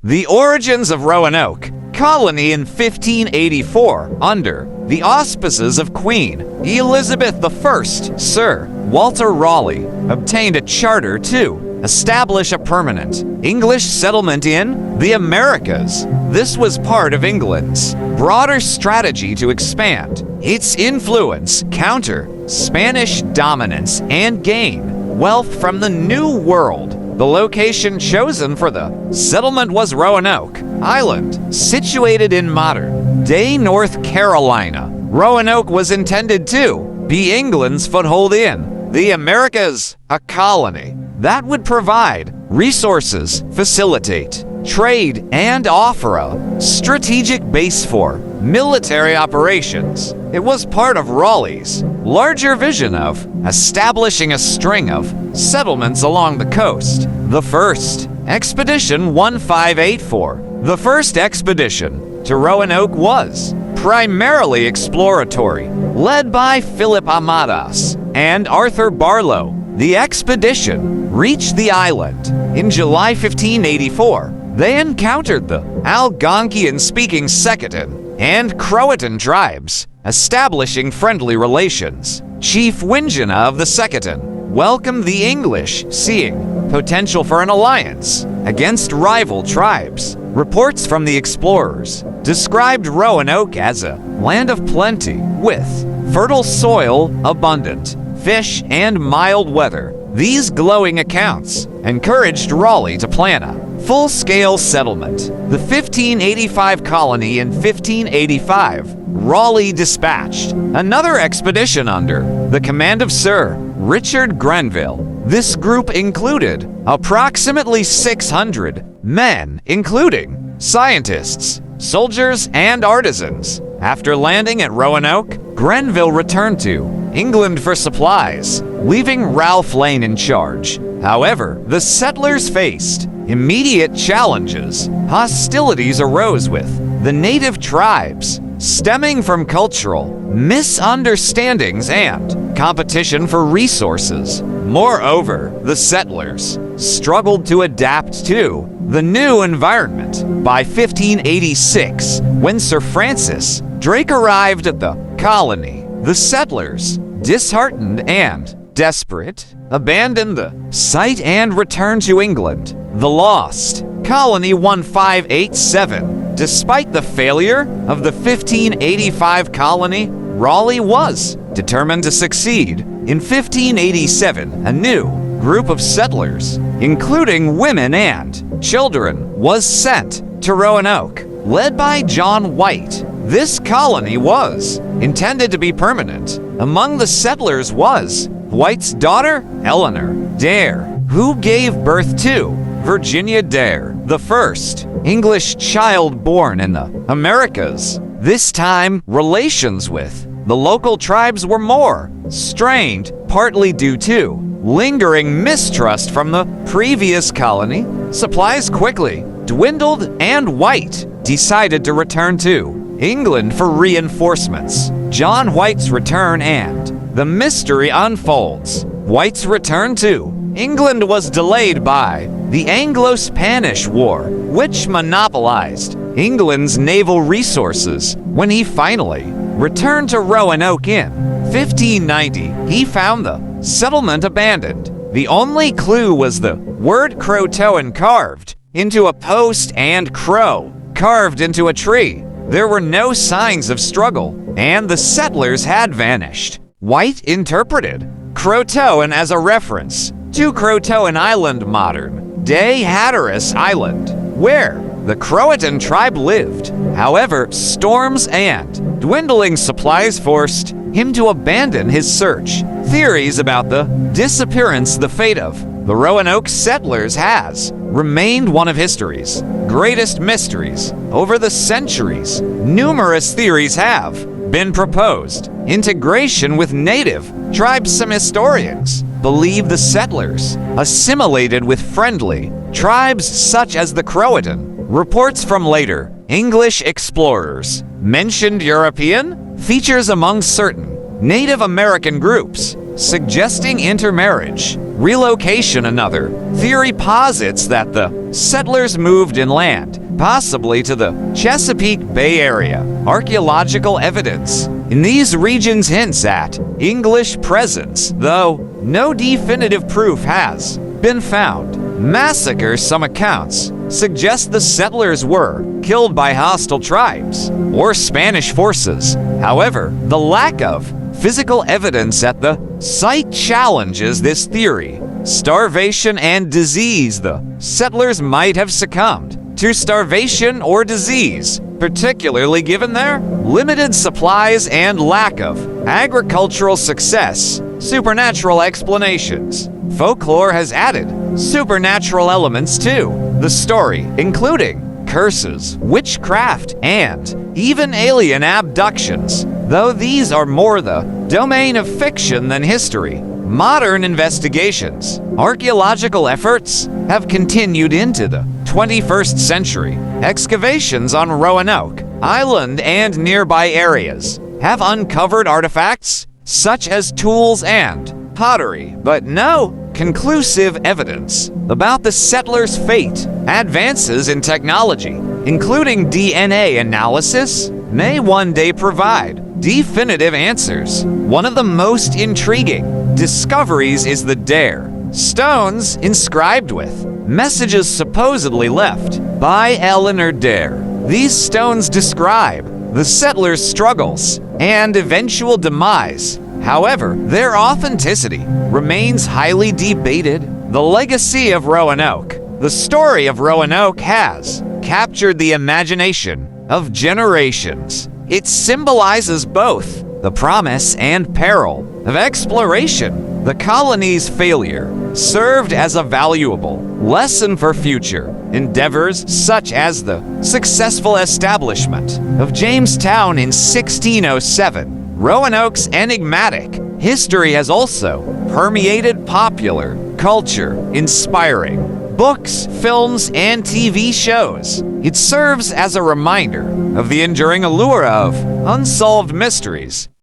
The origins of Roanoke, colony in 1584 under the auspices of Queen Elizabeth I. Sir Walter Raleigh obtained a charter to establish a permanent English settlement in the Americas. This was part of England's broader strategy to expand its influence, counter Spanish dominance, and gain wealth from the New World. The location chosen for the settlement was Roanoke Island, situated in modern-day North Carolina. Roanoke was intended to be England's foothold in the Americas, a colony that would provide resources, facilitate trade, and offer a strategic base for military operations. It was part of Raleigh's larger vision of establishing a string of settlements along the coast. The first expedition 1584. The first expedition to Roanoke was primarily exploratory, led by Philip Amadas and Arthur Barlow. The expedition reached the island in July 1584. They encountered the Algonquian-speaking Secatan and Croatoan tribes, establishing friendly relations. Chief Wingina of the Secatan welcomed the English, seeing potential for an alliance against rival tribes. Reports from the explorers described Roanoke as a land of plenty, with fertile soil, abundant fish, and mild weather. These glowing accounts encouraged Raleigh to plan a full-scale settlement. The 1585 colony in 1585, Raleigh dispatched another expedition under the command of Sir Richard Grenville. This group included approximately 600 men, including scientists, soldiers, and artisans. After landing at Roanoke, Grenville returned to England for supplies, leaving Ralph Lane in charge. However, the settlers faced immediate challenges. Hostilities arose with the native tribes, stemming from cultural misunderstandings and competition for resources. Moreover, the settlers struggled to adapt to the new environment. By 1586, when Sir Francis Drake arrived at the colony, the settlers, disheartened and desperate, abandoned the site and returned to England. The lost colony 1587. Despite the failure of the 1585 colony, Raleigh was determined to succeed. In 1587, a new group of settlers, including women and children, was sent to Roanoke, led by John White. This colony was intended to be permanent. Among the settlers was White's daughter, Eleanor Dare, who gave birth to Virginia Dare, the first English child born in the Americas. This time, relations with the local tribes were more strained, partly due to lingering mistrust from the previous colony. Supplies quickly dwindled, and White decided to return to England for reinforcements. John White's return and the mystery unfolds. White's return to England was delayed by the Anglo-Spanish War, which monopolized England's naval resources. When he finally returned to Roanoke in 1590, he found the settlement abandoned. The only clue was the word croatoan carved into a post and crow carved into a tree. There were no signs of struggle, and the settlers had vanished. White interpreted Croatoan as a reference to Croatoan Island, modern-day Hatteras Island, where the Croatoan tribe lived. However, storms and dwindling supplies forced him to abandon his search. Theories about the disappearance, the fate of the Roanoke settlers, has remained one of history's greatest mysteries. Over the centuries, numerous theories have been proposed. Integration with native tribes. Some historians believe the settlers assimilated with friendly tribes such as the Croatoan. Reports from later English explorers mentioned European features among certain Native American groups, suggesting intermarriage. Relocation another. Theory posits that the settlers moved inland, possibly to the Chesapeake Bay area. Archaeological evidence in these regions hints at English presence, though no definitive proof has been found. Massacres, some accounts suggest the settlers were killed by hostile tribes or Spanish forces. However, the lack of physical evidence at the site challenges this theory. Starvation and disease. The settlers might have succumbed to starvation or disease, particularly given their limited supplies and lack of agricultural success. Supernatural explanations. Folklore has added supernatural elements to the story, including curses, witchcraft, and even alien abductions, though these are more the domain of fiction than history. Modern investigations, archaeological efforts have continued into the 21st century. Excavations on Roanoke Island and nearby areas have uncovered artifacts such as tools and pottery, but no conclusive evidence about the settlers' fate. Advances in technology, including DNA analysis, may one day provide definitive answers. One of the most intriguing discoveries is the Dare stones inscribed with messages supposedly left by Eleanor Dare. These stones describe the settlers' struggles and eventual demise. However, their authenticity remains highly debated. The legacy of Roanoke. The story of Roanoke has captured the imagination of generations. It symbolizes both the promise and peril of exploration. The colony's failure served as a valuable lesson for future endeavors, such as the successful establishment of Jamestown in 1607. Roanoke's enigmatic history has also permeated popular culture, inspiring books, films, and TV shows. It serves as a reminder of the enduring allure of unsolved mysteries